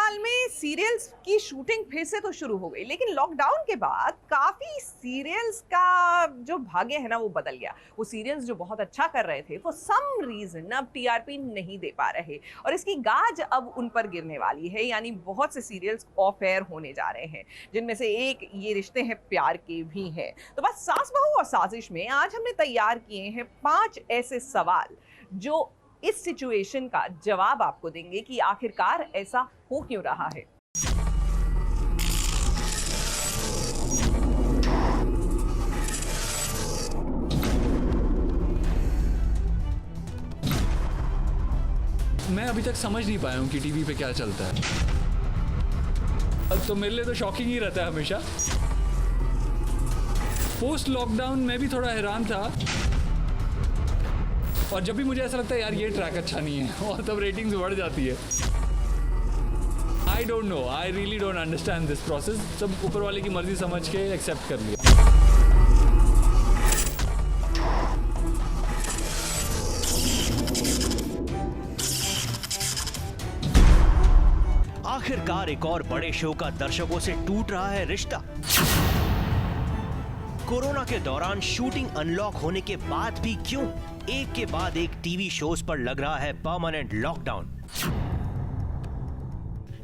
साल में सीरियल्स की शूटिंग फिर से तो शुरू हो गई, लेकिन लॉकडाउन के बाद काफी सीरियल्स का जो भाग्य है ना वो बदल गया। वो सीरियल्स जो बहुत अच्छा कर रहे थे, फॉर सम रीजन अब टीआरपी नहीं दे पा रहे और इसकी गाज अब उन पर गिरने वाली है। यानी बहुत से सीरियल्स ऑफ एयर होने जा रहे हैं, जिनमें से एक ये रिश्ते हैं प्यार के भी हैं। तो बस सास बहू और साजिश में आज हमने तैयार किए हैं 5 ऐसे सवाल जो इस सिचुएशन का जवाब आपको देंगे कि आखिरकार ऐसा हो क्यों रहा है। मैं अभी तक समझ नहीं पाया हूँ कि टीवी पे क्या चलता है, तो मेरे लिए तो शॉकिंग ही रहता है हमेशा। पोस्ट लॉकडाउन में भी थोड़ा हैरान था और जब भी मुझे ऐसा लगता है यार ये ट्रैक अच्छा नहीं है और तब रेटिंग्स बढ़ जाती है। I don't know, I really don't understand this process. सब ऊपर वाले की मर्जी समझ के एक्सेप्ट कर लिया। आखिरकार एक और बड़े शो का दर्शकों से टूट रहा है रिश्ता। कोरोना के दौरान शूटिंग अनलॉक होने के बाद भी क्यों एक के बाद एक टीवी शोज पर लग रहा है परमानेंट लॉकडाउन।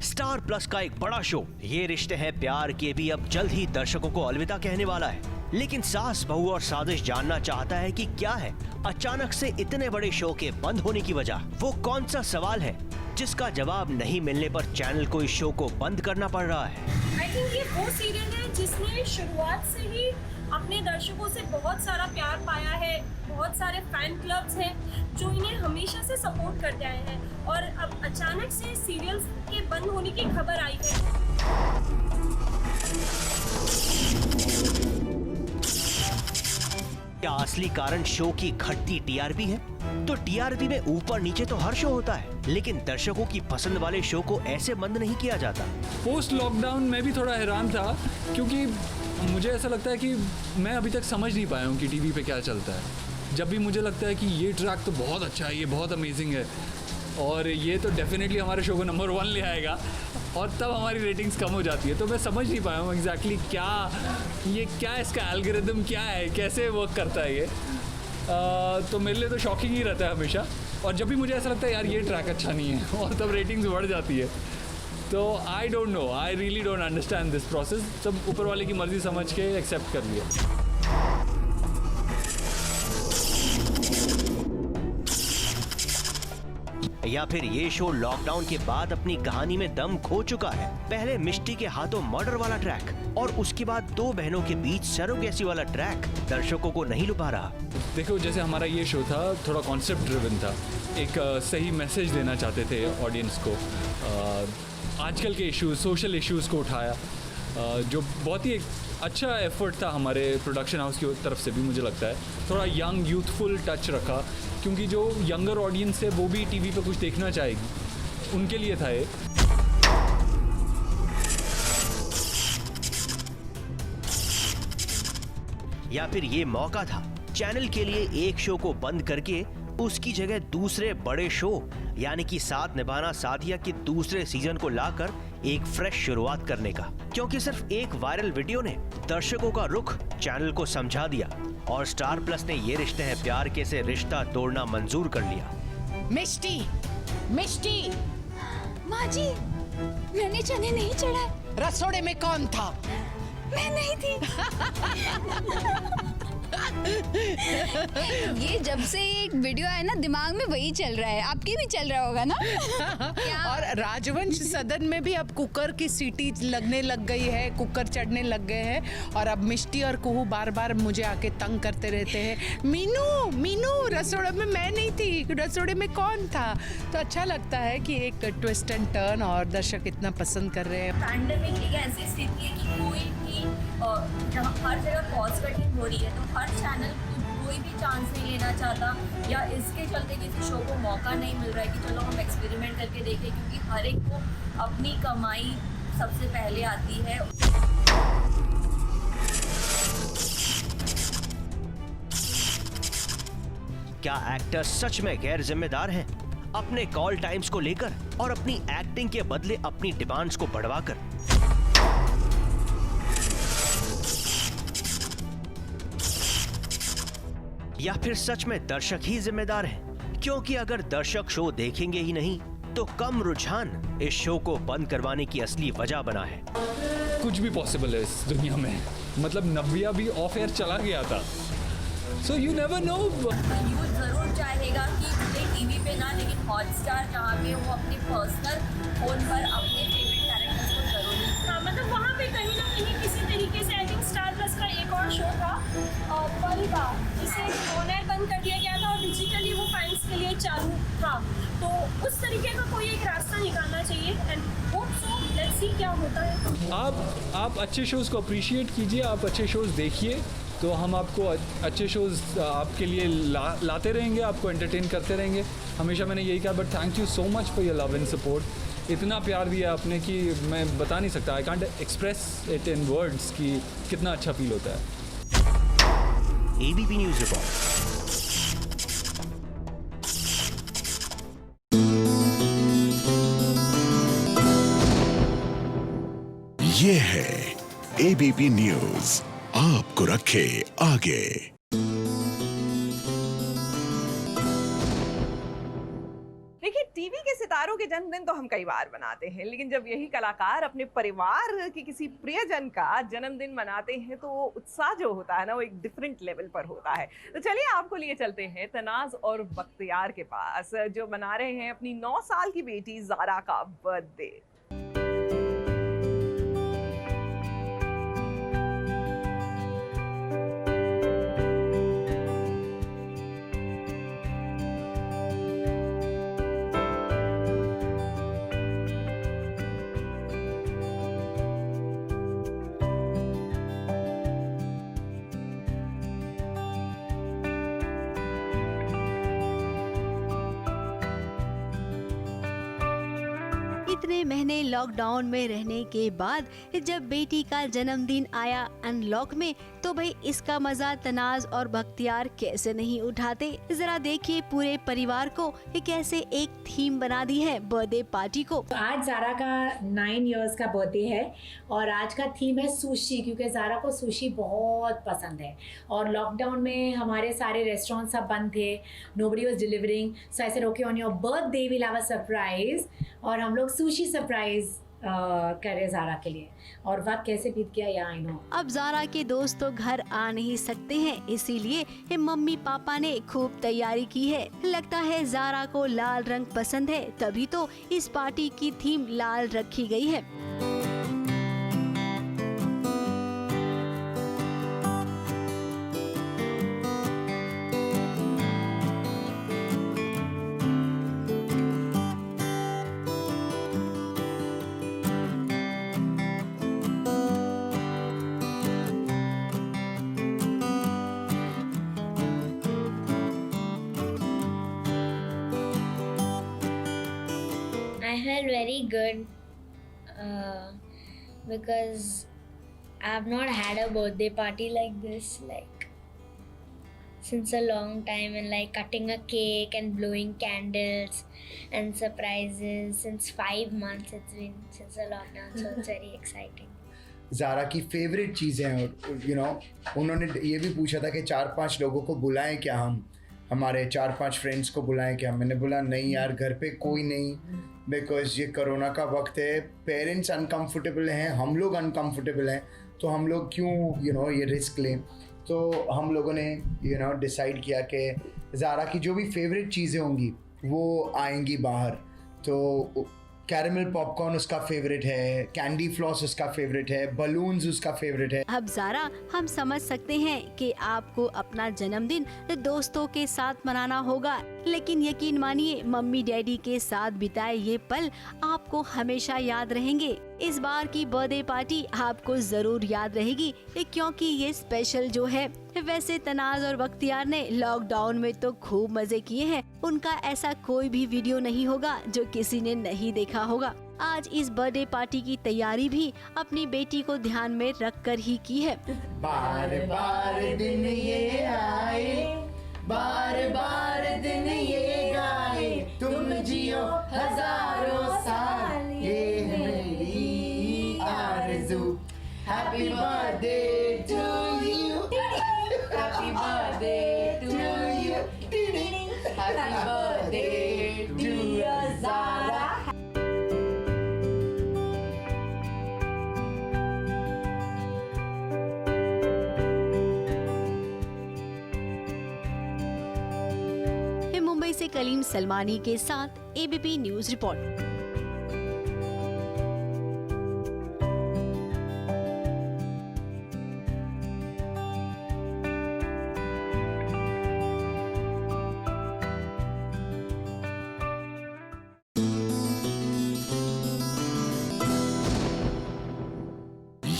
स्टार प्लस का एक बड़ा शो ये रिश्ते हैं प्यार के भी अब जल्द ही दर्शकों को अलविदा कहने वाला है। लेकिन सास बहू और साजिश जानना चाहता है कि क्या है अचानक से इतने बड़े शो के बंद होने की वजह। वो कौन सा सवाल है जिसका जवाब नहीं मिलने पर चैनल को इस शो को बंद करना पड़ रहा है। आई थिंक ये वो सीरियल है जिसने शुरुआत से ही अपने दर्शकों से बहुत सारा प्यार पाया है। बहुत सारे फैन क्लब्स हैं जो इन्हें हमेशा से सपोर्ट करते आए हैं और अब अचानक से सीरियल्स के बंद होने की खबर आई है। क्या असली कारण शो की घटती टीआरपी है? तो टीआरपी में ऊपर नीचे तो हर शो होता है, लेकिन दर्शकों की पसंद वाले शो को ऐसे बंद नहीं किया जाता। पोस्ट लॉकडाउन में भी थोड़ा हैरान था क्योंकि मुझे ऐसा लगता है कि मैं अभी तक समझ नहीं पाया हूँ कि टीवी पे क्या चलता है। जब भी मुझे लगता है कि ये ट्रैक तो बहुत अच्छा है, ये बहुत अमेजिंग है और ये तो डेफिनेटली हमारे शो को नंबर 1 ले आएगा, और तब हमारी रेटिंग्स कम हो जाती है। तो मैं समझ नहीं पाया हूँ एग्जैक्टली क्या इसका एल्गोरिदम क्या है, कैसे वर्क करता है ये। तो मेरे लिए तो शॉकिंग ही रहता है हमेशा। और जब भी मुझे ऐसा लगता है यार ये ट्रैक अच्छा नहीं है और तब रेटिंग्स बढ़ जाती है। तो I don't know, I really don't understand this process. सब ऊपर वाले की मर्जी समझ के एक्सेप्ट कर लिया। या फिर ये शो लॉकडाउन के बाद अपनी कहानी में दम खो चुका है। पहले मिष्टी के हाथों मर्डर वाला ट्रैक और उसके बाद 2 बहनों के बीच सरोगेसी वाला ट्रैक दर्शकों को नहीं लुभा रहा। देखो, जैसे हमारा ये शो था थोड़ा कॉन्सेप्ट ड्रिवन था, एक सही मैसेज देना चाहते थे ऑडियंस को। आजकल के इश्यूज, सोशल इश्यूज को उठाया, जो बहुत ही अच्छा एफर्ट था हमारे प्रोडक्शन हाउस की तरफ से भी। मुझे लगता है थोड़ा यंग यूथफुल टच रखा, क्योंकि जो यंगर ऑडियंस है वो भी टीवी पे कुछ देखना चाहेगी, उनके लिए था ये। या फिर ये मौका था चैनल के लिए एक शो को बंद करके उसकी जगह दूसरे बड़े शो यानी कि साथ निभाना साथिया के दूसरे सीजन को लाकर एक फ्रेश शुरुआत करने का। क्योंकि सिर्फ एक वायरल वीडियो ने दर्शकों का रुख चैनल को समझा दिया और स्टार प्लस ने ये रिश्ते हैं प्यार के से रिश्ता तोड़ना मंजूर कर लिया। मिष्टी, मिष्टी, माँ जी, मैंने चने नहीं चढ़ाए। रसोड़े में कौन था? मैं नहीं थी। ये जब से एक वीडियो आया ना दिमाग में वही चल रहा है। आपके भी चल रहा होगा ना? और राजवंश सदन में भी अब कुकर की सीटी लगने लग गई है, कुकर चढ़ने लग गए हैं और अब मिष्टी और कुहू बार बार मुझे आके तंग करते रहते हैं। मीनू, मीनू, रसोड़े में मैं नहीं थी, रसोड़े में कौन था? तो अच्छा लगता है कि एक ट्विस्ट एंड टर्न और दर्शक इतना पसंद कर रहे हैं। पैंडेमिक एक ऐसी स्थिति है कि कोई भी जहाँ हर जगह कॉस्ट कटिंग हो रही है, तो हर चैनल कोई भी चांस नहीं लेना चाहता या इसके चलते किसी शो को मौका नहीं मिल रहा है कि चलो हम एक्सपेरिमेंट करके देखें, क्योंकि हर एक को अपनी कमाई सबसे पहले आती है। क्या एक्टर सच में गैर जिम्मेदार हैं? अपने कॉल टाइम्स को लेकर और अपनी एक्टिंग के बदले अपनी डिमांड्स को बढ़वाकर। या फिर सच में दर्शक ही जिम्मेदार हैं? क्योंकि अगर दर्शक शो देखेंगे ही नहीं तो कम रुझान इस शो को बंद करवाने की असली वजह बना है। कुछ भी पॉसिबल है इस दुनिया में, मतलब नव्या भी ऑफ एयर चला गया था, so you never know. Youth जरूर चाहेगा कि मुझे टीवी पे ना, लेकिन हॉटस्टार जहाँ पे वो अपने पर्सनल फोन पर अपने फेवरेट कैरेक्टर्स को जरूर देखें। हाँ, मतलब वहाँ पे कहीं ना कहीं किसी तरीके से आई थिंक स्टार प्लस का एक और शो था परिवार, जिसे ऑन एयर बंद कर दिया गया था और डिजिटली वो फैंस के लिए चालू था, तो उस तरीके का कोई एक रास्ता निकालना चाहिए and hope so, let's see क्या होता है। आप अच्छे शोज़ को अप्रिशिएट कीजिए, आप अच्छे शोज़ देखिए, तो हम आपको अच्छे शोज़ आपके लिए लाते रहेंगे, आपको एंटरटेन करते रहेंगे। हमेशा मैंने यही कहा, but thank you so much for your love and support. इतना प्यार दिया आपने कि मैं बता नहीं सकता, I can't express it in words कि कितना अच्छा फील होता है। ABP news report. ये है एबीपी न्यूज़, आपको रखे आगे। देखिए, टीवी के सितारों के जन्मदिन तो हम कई बार मनाते हैं, लेकिन जब यही कलाकार अपने परिवार के किसी प्रियजन का जन्मदिन मनाते हैं तो उत्साह जो होता है ना, वो एक डिफरेंट लेवल पर होता है। तो चलिए आपको लिए चलते हैं तनाज और बख्तियार के पास, जो मना रहे हैं अपनी 9 साल की बेटी ज़ारा का बर्थडे। इतने महीने लॉकडाउन में रहने के बाद जब बेटी का जन्मदिन आया अनलॉक में, तो भाई इसका मजा तनाज और बख्तियार कैसे नहीं उठाते। जरा देखिए पूरे परिवार को कैसे एक थीम बना दी है बर्थडे पार्टी को। आज ज़ारा का 9 इयर्स का बर्थडे है और आज का थीम है सुशी, क्योंकि ज़ारा को सुशी बहुत पसंद है और लॉकडाउन में हमारे सारे रेस्टोरेंट सब बंद थे, nobody was delivering, so I said okay on your birthday we will have a surprise, और हम लोग सुशी सरप्राइज कर रहे ज़ारा के लिए। और वक्त कैसे बीत गया या आई नो। अब ज़ारा के दोस्त तो घर आ नहीं सकते हैं, इसीलिए मम्मी पापा ने खूब तैयारी की है। लगता है ज़ारा को लाल रंग पसंद है, तभी तो इस पार्टी की थीम लाल रखी गई है। I felt very good because I have not had a birthday party like this since a long time, and cutting a cake and blowing candles and surprises since 5 months it's been since the lockdown, so it's very exciting. Zaara की favourite चीज़ें, और उन्होंने ये भी पूछा था कि 4-5 लोगों को बुलाएं क्या, हम हमारे 4-5 फ्रेंड्स को बुलाएं क्या। मैंने बोला नहीं यार, घर पे कोई नहीं, बिकॉज ये कोरोना का वक्त है, पेरेंट्स अनकंफर्टेबल हैं, हम लोग अनकंफर्टेबल हैं, तो हम लोग क्यों ये रिस्क लें। तो हम लोगों ने डिसाइड किया कि ज़ारा की जो भी फेवरेट चीज़ें होंगी वो आएंगी बाहर। तो कैरेमल पॉपकॉर्न उसका फेवरेट है, कैंडी फ्लॉस उसका फेवरेट है, बलून्स उसका फेवरेट है। अब ज़ारा, हम समझ सकते हैं कि आपको अपना जन्मदिन दोस्तों के साथ मनाना होगा, लेकिन यकीन मानिए मम्मी डैडी के साथ बिताए ये पल आपको हमेशा याद रहेंगे। इस बार की बर्थडे पार्टी आपको जरूर याद रहेगी, क्योंकि ये स्पेशल जो है। वैसे तनाज और बख्तियार ने लॉकडाउन में तो खूब मजे किए हैं, उनका ऐसा कोई भी वीडियो नहीं होगा जो किसी ने नहीं देखा होगा। आज इस बर्थडे पार्टी की तैयारी भी अपनी बेटी को ध्यान में रख कर ही की है। बार बार दिन ये आए, बार बार दिन ये गाए, तुम जियो हजारों साल ये मेरी आरज़ू happy birthday to you happy birthday to you happy birthday to Zara. Mumbai से कलीम सलमानी के साथ एबीपी न्यूज रिपोर्ट।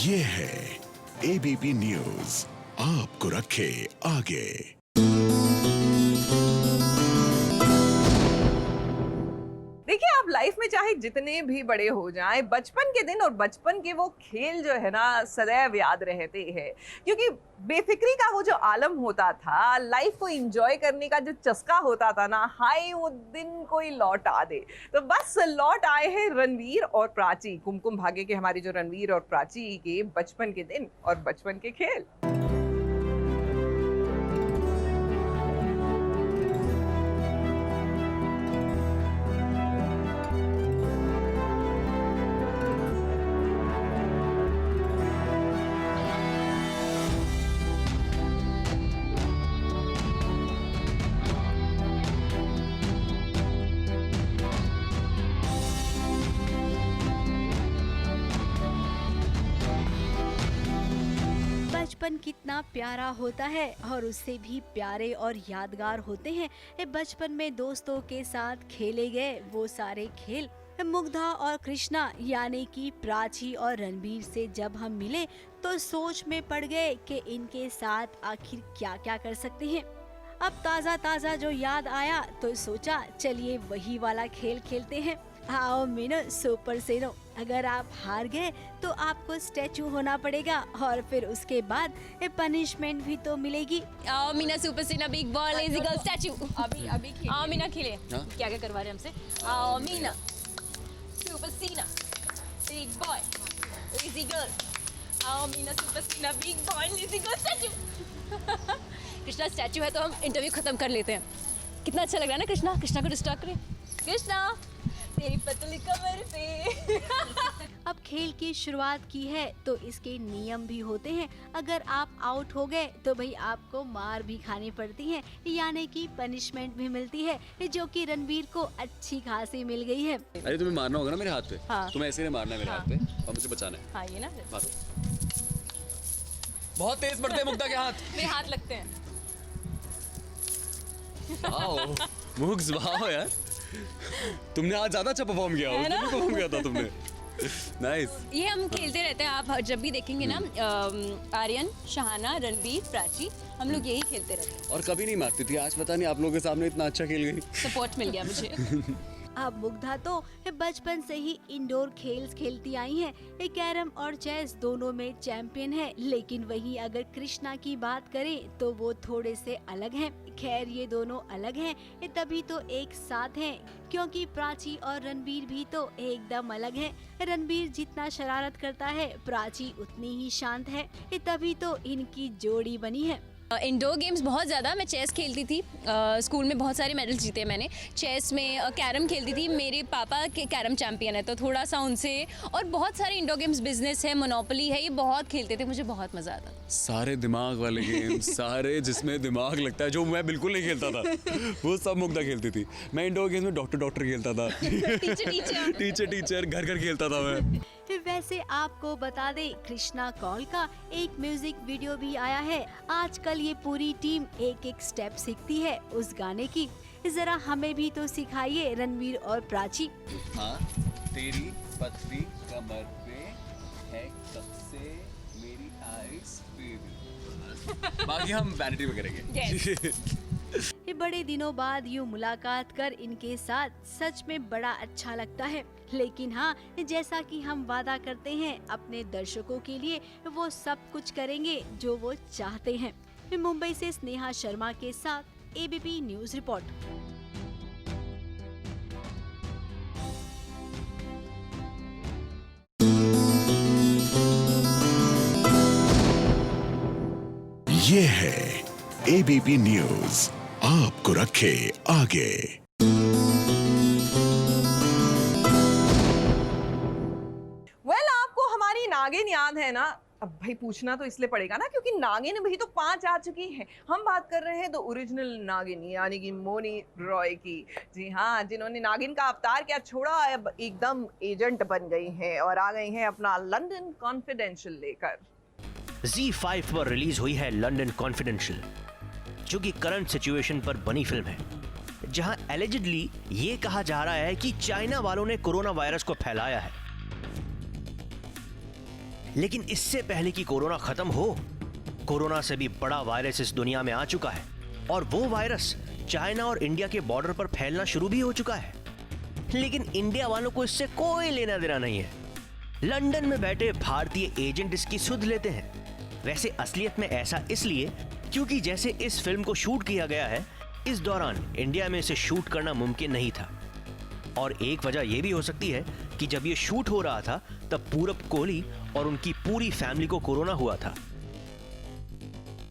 ये है एबीपी न्यूज, आपको रखे आगे। देखिए, आप लाइफ में चाहे जितने भी बड़े हो जाएं, बचपन के दिन और बचपन के वो खेल जो है ना सदैव याद रहते हैं, क्योंकि बेफिक्री का वो जो आलम होता था, लाइफ को एंजॉय करने का जो चस्का होता था ना, हाय वो दिन कोई लौट आ दे। तो बस लौट आए हैं रणवीर और प्राची, कुमकुम भाग्य के हमारे जो रणवीर और प्राची के बचपन के दिन और बचपन के खेल। बचपन कितना प्यारा होता है और उससे भी प्यारे और यादगार होते हैं बचपन में दोस्तों के साथ खेले गए वो सारे खेल। मुग्धा और कृष्णा यानी कि प्राची और रणबीर से जब हम मिले तो सोच में पड़ गए कि इनके साथ आखिर क्या क्या कर सकते हैं। अब ताज़ा ताज़ा जो याद आया तो सोचा चलिए वही वाला खेल खेलते हैं। आओ मीनो सुपर सेनो, अगर आप हार गए तो आपको स्टैचू होना पड़ेगा और फिर उसके बाद पनिशमेंट भी तो मिलेगी। आओ मीना सुपर सेना big ball lazy girl statue. अभी खेलिए। आओ मीना खेले। क्या क्या करवा रहे हैं हमसे? आओ मीना सुपर सेना बिग बॉय लेजी गर्ल। आओ मीना सुपर सेना big boy lazy girl statue. Krishna statue है तो हम इंटरव्यू खत्म कर लेते हैं। कितना अच्छा लग रहा है ना कृष्णा? कृष्णा को डिस्टर्ब करें। कृष्णा तेरी पतली कमर पे। अब खेल की शुरुआत की है तो इसके नियम भी होते हैं। अगर आप आउट हो गए तो भाई आपको मार भी खानी पड़ती है, यानी कि पनिशमेंट भी मिलती है, जो कि रणबीर को अच्छी खासी मिल गई है। अरे तुम्हें मारना होगा ना मेरे हाथ पे। हाँ। तुम्हें ऐसे नहीं मारना है मेरे हाथ पे और मुझे बचाना है। हाँ ये ना मारो। बहुत तेज पड़ते हैं मुग्धा के हाथ। मेरे हाथ लगते हैं। वाओ मुग्स, वाओ यार, तुमने आज ज्यादा अच्छा परफॉर्म किया। उस दिन भी परफॉर्म किया था तुमने। नाइस। ये हम खेलते रहते हैं, आप जब भी देखेंगे ना आर्यन, शहाना, रणबीर, प्राची, हम लोग यही खेलते रहते हैं। और कभी नहीं मारती थी, आज पता नहीं आप लोगों के सामने इतना अच्छा खेल गई। सपोर्ट मिल गया मुझे। अब मुग्धा तो बचपन से ही इंडोर खेल खेलती आई हैं। कैरम और चेस दोनों में चैंपियन है, लेकिन वहीं अगर कृष्णा की बात करें तो वो थोड़े से अलग हैं। खैर ये दोनों अलग हैं तभी तो एक साथ हैं, क्योंकि प्राची और रणबीर भी तो एकदम अलग हैं। रणबीर जितना शरारत करता है प्राची उतनी ही शांत है, तभी तो इनकी जोड़ी बनी है। इंडोर गेम्स बहुत ज़्यादा, मैं चेस खेलती थी, स्कूल में बहुत सारे मेडल्स जीते मैंने चेस में। कैरम खेलती थी, मेरे पापा के कैरम चैंपियन है तो थोड़ा सा उनसे। और बहुत सारे इंडोर गेम्स, बिजनेस है, मोनोपोली है, ये बहुत खेलते थे, मुझे बहुत मज़ा आता। सारे दिमाग वाले गेम, सारे जिसमें दिमाग लगता है, जो मैं बिल्कुल नहीं खेलता था, वो सब मुग्धा खेलती थी। मैं इंडोर गेम्स में डॉक्टर खेलता था। टीचर घर खेलता था मैं। वैसे आपको बता दे कृष्णा कौल का एक म्यूजिक वीडियो भी आया है। आजकल ये पूरी टीम एक एक स्टेप सीखती है उस गाने की। जरा हमें भी तो सिखाइए रणबीर और प्राची। हाँ, तेरी पतली कमर पे है सबसे मेरी आइस बेबी। बाकी हम वैनिटी में करेंगे। ये बड़े दिनों बाद यूँ मुलाकात कर इनके साथ सच में बड़ा अच्छा लगता है। लेकिन हाँ, जैसा कि हम वादा करते हैं अपने दर्शकों के लिए वो सब कुछ करेंगे जो वो चाहते हैं। मुंबई से स्नेहा शर्मा के साथ एबीपी न्यूज रिपोर्ट। ये है एबीपी न्यूज, आपको रखे आगे। आपको हमारी नागिन याद है ना? अब भाई पूछना तो इसलिए पड़ेगा ना क्योंकि नागिन भी तो 5 आ चुकी हैं। हम बात कर रहे हैं द ओरिजिनल नागिन यानी कि मौनी रॉय की। जी हाँ, जिन्होंने नागिन का अवतार क्या छोड़ा, अब एकदम एजेंट बन गई हैं और आ गई हैं अपना लंदन कॉन्फिडेंशियल लेकर। Z5 पर रिलीज हुई है लंदन कॉन्फिडेंशियल, जो कि करंट सिचुएशन पर बनी फिल्म है, जहां एलिजिडली ये कहा जा रहा है कि चाइना वालों ने कोरोना वायरस को फैलाया है। लेकिन इससे पहले कि कोरोना खत्म हो, कोरोना से भी बड़ा वायरस इस दुनिया में आ चुका है और वो वायरस चाइना और इंडिया के बॉर्डर पर फैलना शुरू भी हो चुका है। लेकिन इंडिया वालों को इससे कोई लेना देना नहीं है। लंदन में बैठे भारतीय एजेंट इसकी सुध लेते हैं। वैसे असलियत में ऐसा इसलिए क्योंकि जैसे इस फिल्म को शूट किया गया है, इस दौरान इंडिया में इसे शूट करना मुमकिन नहीं था। और एक वजह यह भी हो सकती है कि जब ये शूट हो रहा था तब पूरब कोहली और उनकी पूरी फैमिली को कोरोना हुआ था।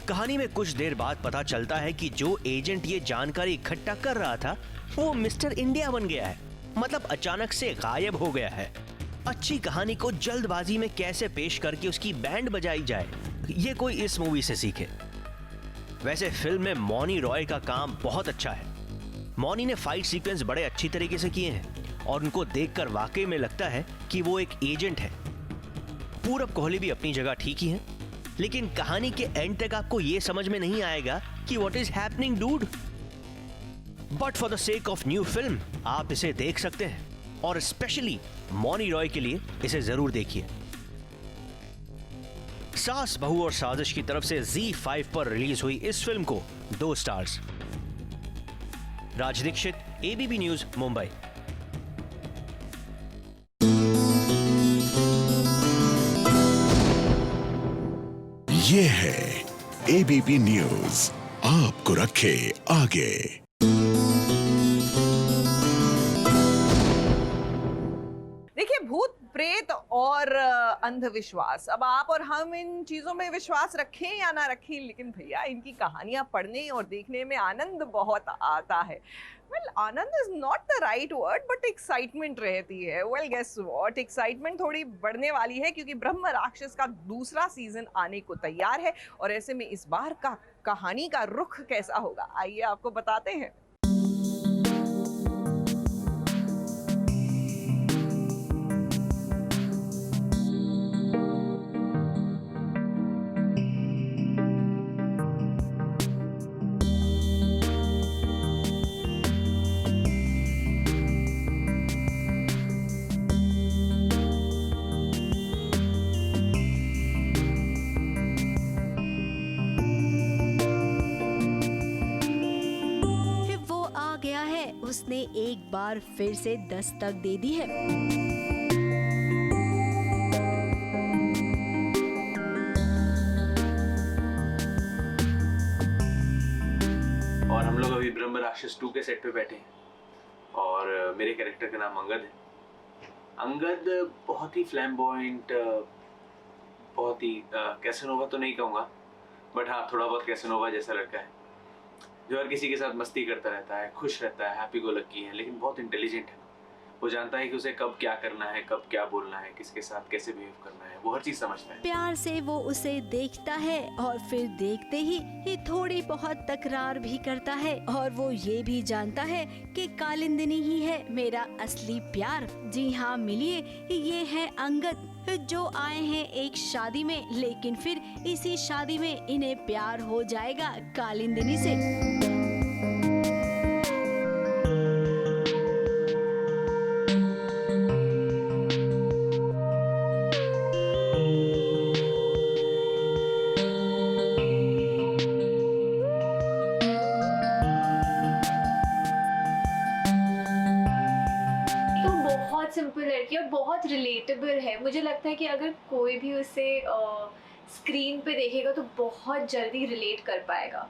कहानी में कुछ देर बाद पता चलता है कि जो एजेंट ये जानकारी इकट्ठा कर रहा था वो मिस्टर इंडिया बन गया है, मतलब अचानक से गायब हो गया है। अच्छी कहानी को जल्दबाजी में कैसे पेश करके उसकी बैंड बजाई जाए, ये कोई इस मूवी से सीखे। वैसे फिल्म में मौनी रॉय का काम बहुत अच्छा है। मौनी ने फाइट सीक्वेंस बड़े अच्छी तरीके से किए हैं और उनको देखकर वाकई में लगता है कि वो एक एजेंट है। पूरब कोहली भी अपनी जगह ठीक ही है, लेकिन कहानी के एंड तक आपको ये समझ में नहीं आएगा कि what is happening dude. But for the sake of new film आप इसे देख सकते हैं और स्पेशली मौनी रॉय के लिए इसे जरूर देखिए। सास बहू और साजिश की तरफ से Z5 पर रिलीज हुई इस फिल्म को 2 स्टार्स। राज दीक्षित, एबीपी न्यूज, मुंबई। ये है एबीपी न्यूज, आपको रखे आगे। देखिए, भूत प्रेत और अंधविश्वास, अब आप और हम इन चीजों में विश्वास रखें या ना रखें, लेकिन भैया इनकी कहानियां पढ़ने और देखने में आनंद बहुत आता है। Anand is not the right word, but excitement रहती है। गेस व्हाट, एक्साइटमेंट थोड़ी बढ़ने वाली है क्योंकि ब्रह्म राक्षस का दूसरा सीजन आने को तैयार है और ऐसे में इस बार का कहानी का रुख कैसा होगा, आइए आपको बताते हैं। उसने एक बार फिर से दस्तक दे दी है। और हम लोग अभी ब्रह्म राक्षस 2 के सेट पे बैठे हैं और मेरे कैरेक्टर का नाम अंगद है। अंगद बहुत ही फ्लैम्बॉयंट, बहुत ही कैसेनोवा तो नहीं कहूँगा, बट हाँ थोड़ा बहुत कैसेनोवा जैसा लड़का है जो हर किसी के साथ मस्ती करता रहता है, खुश रहता है, हैप्पी गो लकी है, लेकिन बहुत इंटेलिजेंट है। वो जानता है कि उसे कब क्या करना है, कब क्या बोलना है, किसके साथ कैसे बिहेव करना है, वो हर चीज समझता है। प्यार से वो उसे देखता है और फिर देखते ही ये थोड़ी बहुत तकरार भी करता है और वो ये भी जानता है कि कालिंदिनी ही है मेरा असली प्यार। जी हाँ, मिलिए, ये है अंगद जो आए हैं एक शादी में, लेकिन फिर इसी शादी में इन्हें प्यार हो जाएगा कालिंदिनी से। सिंपल लड़की और बहुत रिलेटेबल है। मुझे लगता है कि अगर कोई भी उसे स्क्रीन पे देखेगा तो बहुत जल्दी रिलेट कर पाएगा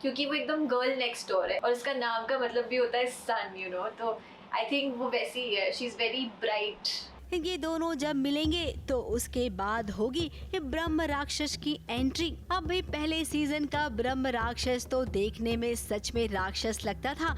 क्योंकि वो एकदम गर्ल नेक्स्ट डोर है और उसका नाम का मतलब भी होता है सन, यू नो, तो आई थिंक वो वैसी ही है। She is very bright. ये दोनों जब मिलेंगे तो उसके बाद होगी ब्रह्म राक्षस की एंट्री। अब भी पहले सीजन का ब्रह्म राक्षस तो देखने में सच में राक्षस लगता था,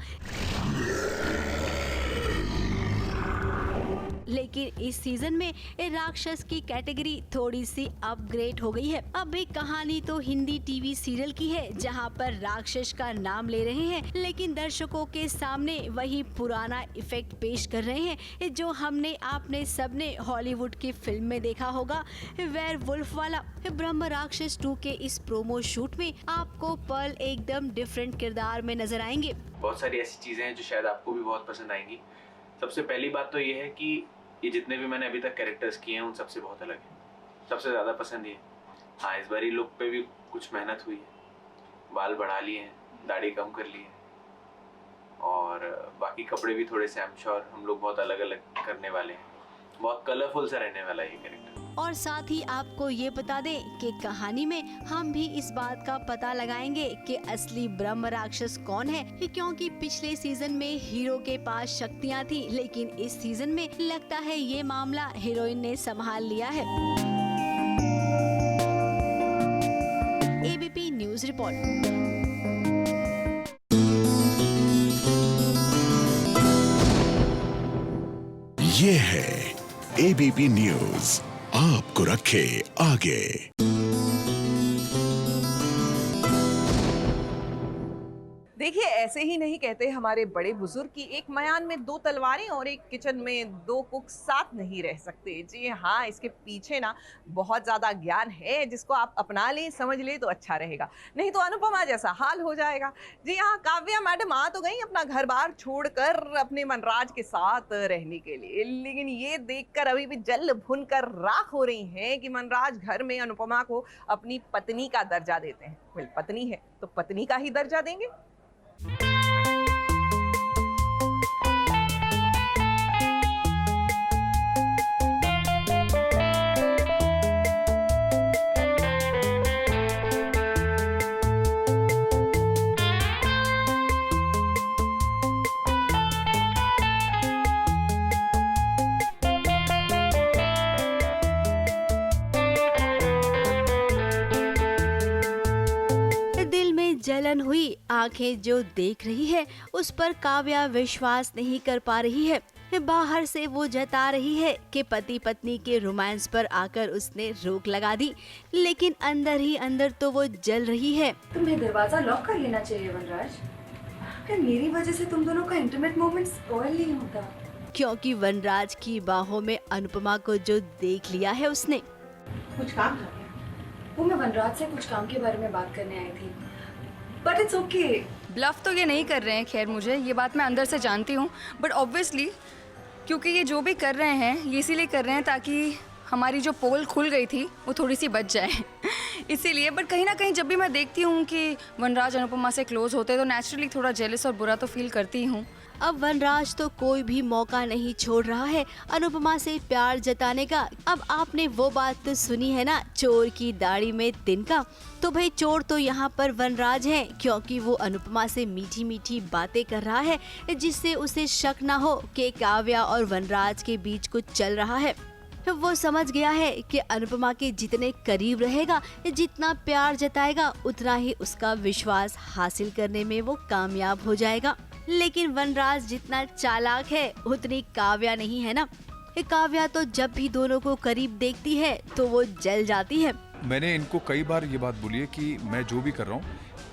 लेकिन इस सीजन में राक्षस की कैटेगरी थोड़ी सी अपग्रेड हो गई है। अब भी कहानी तो हिंदी टीवी सीरियल की है, जहां पर राक्षस का नाम ले रहे हैं, लेकिन दर्शकों के सामने वही पुराना इफेक्ट पेश कर रहे हैं जो हमने आपने सबने हॉलीवुड की फिल्म में देखा होगा, वेयरवुल्फ वाला। ब्रह्म राक्षस 2 के इस प्रोमो शूट में आपको पर्ल एकदम डिफरेंट किरदार में नजर आएंगे। बहुत सारी ऐसी चीजें हैं जो शायद आपको भी बहुत पसंद आएंगी। सबसे पहली बात तो ये है कि ये जितने भी मैंने अभी तक कैरेक्टर्स किए हैं उन सबसे बहुत अलग है, सबसे ज़्यादा पसंद ये। हाँ, इस बारी लुक पे भी कुछ मेहनत हुई है, बाल बढ़ा लिए हैं, दाढ़ी कम कर ली है, और बाकी कपड़े भी थोड़े से आई एम श्योर हम लोग बहुत अलग अलग करने वाले हैं। बहुत कलरफुल सा रहने वाला है ये कैरेक्टर। और साथ ही आपको ये बता दें कि कहानी में हम भी इस बात का पता लगाएंगे कि असली ब्रह्म राक्षस कौन है, क्योंकि पिछले सीजन में हीरो के पास शक्तियाँ थी, लेकिन इस सीजन में लगता है ये मामला हीरोइन ने संभाल लिया है। ABP news report. ये है एबीपी न्यूज, आपको रखे आगे। देखिए, ऐसे ही नहीं कहते हमारे बड़े बुजुर्ग कि एक मयान में 2 तलवारें और एक किचन में 2 कुक साथ नहीं रह सकते। जी हाँ, इसके पीछे ना बहुत ज़्यादा ज्ञान है, जिसको आप अपना लें, समझ लें तो अच्छा रहेगा, नहीं तो अनुपमा जैसा हाल हो जाएगा। जी हाँ, काव्या मैडम आ तो गई अपना घर बार छोड़कर अपने मनराज के साथ रहने के लिए, लेकिन ये देखकर अभी भी जल भुन कर राख हो रही हैं कि मनराज घर में अनुपमा को अपनी पत्नी का दर्जा देते हैं। वेल, पत्नी है तो पत्नी का ही दर्जा देंगे। जलन हुई आंखें जो देख रही है उस पर काव्या विश्वास नहीं कर पा रही है। बाहर से वो जता रही है कि पति पत्नी के रोमांस पर आकर उसने रोक लगा दी, लेकिन अंदर ही अंदर तो वो जल रही है। तुम्हें दरवाजा लॉक कर लेना चाहिए वनराज, फिर मेरी वजह से तुम दोनों का इंटीमेट मोमेंट स्पॉइल नहीं होता। क्योंकि वनराज की बाहों में अनुपमा को जो देख लिया है उसने। कुछ काम था क्या? वो मैं वनराज से कुछ काम के बारे में बात करने आई थी, बट इट्स ओके। ब्लफ तो ये नहीं कर रहे हैं, खैर मुझे ये बात मैं अंदर से जानती हूँ, बट ऑब्वियसली क्योंकि ये जो भी कर रहे हैं ये इसीलिए कर रहे हैं ताकि हमारी जो पोल खुल गई थी वो थोड़ी सी बच जाए इसीलिए। बट कहीं ना कहीं जब भी मैं देखती हूँ कि वनराज अनुपमा से क्लोज होते तो नेचुरली थोड़ा जेलस और बुरा तो फील करती हूँ। अब वनराज तो कोई भी मौका नहीं छोड़ रहा है अनुपमा से प्यार जताने का। अब आपने वो बात तो सुनी है ना, चोर की दाढ़ी में तिनका। तो भाई चोर तो यहाँ पर वनराज है, क्योंकि वो अनुपमा से मीठी मीठी बातें कर रहा है, जिससे उसे शक ना हो कि काव्या और वनराज के बीच कुछ चल रहा है। वो समझ गया है कि अनुपमा के जितने करीब रहेगा, जितना प्यार जताएगा, उतना ही उसका विश्वास हासिल करने में वो कामयाब हो जाएगा। लेकिन वनराज जितना चालाक है उतनी काव्या नहीं है ना। काव्या तो जब भी दोनों को करीब देखती है तो वो जल जाती है। मैंने इनको कई बार ये बात बोली है कि मैं जो भी कर रहा हूँ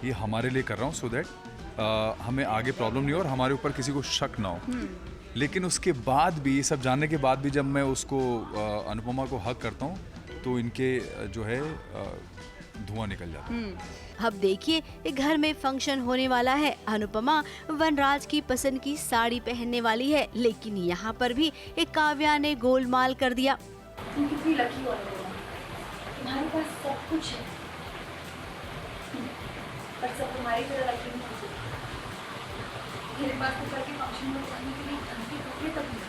ये हमारे लिए कर रहा हूँ, सो दैट हमें आगे प्रॉब्लम नहीं हो और हमारे ऊपर किसी को शक ना हो। लेकिन उसके बाद भी, ये सब जानने के बाद भी, जब मैं उसको अनुपमा को हक करता हूँ तो इनके जो है धुआं निकल जाता है। अब देखिए, घर में फंक्शन होने वाला है। अनुपमा वनराज की पसंद की साड़ी पहनने वाली है, लेकिन यहाँ पर भी एक काव्या ने गोलमाल कर दिया। तुम कितनी लकी हो, तुम्हारे पास सब कुछ है, पर सब तुम्हारी तरह लकी नहीं हो। मेरे पास तो कल के फंक्शन में जाने के लिए ढंग के कपड़े तक नहीं।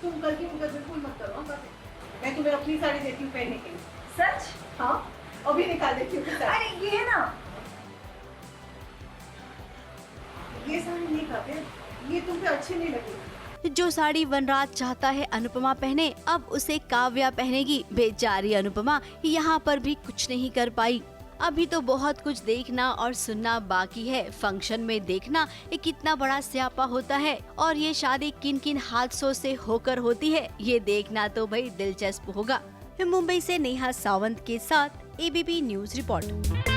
तुम कल की फिक्र बिल्कुल मत करो, मैं तुम्हें अपनी साड़ी देती हूँ पहनने के लिए। सच? हाँ, अभी निकाल देती हूँ। अरे ये है ना, ये साड़ी नहीं काव्या, ये तुम पे अच्छी नहीं लगेगी। जो साड़ी वनराज चाहता है अनुपमा पहने, अब उसे काव्या पहनेगी। बेचारी अनुपमा यहाँ पर भी कुछ नहीं कर पाई। अभी तो बहुत कुछ देखना और सुनना बाकी है। फंक्शन में देखना ये कितना बड़ा स्यापा होता है और ये शादी किन किन हादसों से होकर होती है, ये देखना तो भाई दिलचस्प होगा। मुंबई से नेहा सावंत के साथ एबीपी न्यूज रिपोर्ट।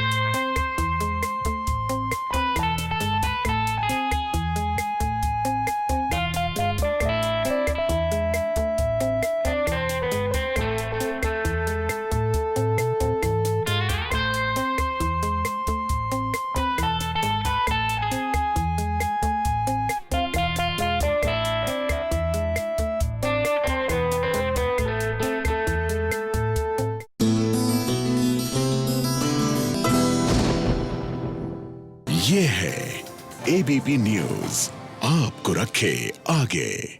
ये है एबीपी न्यूज, आपको रखे आगे।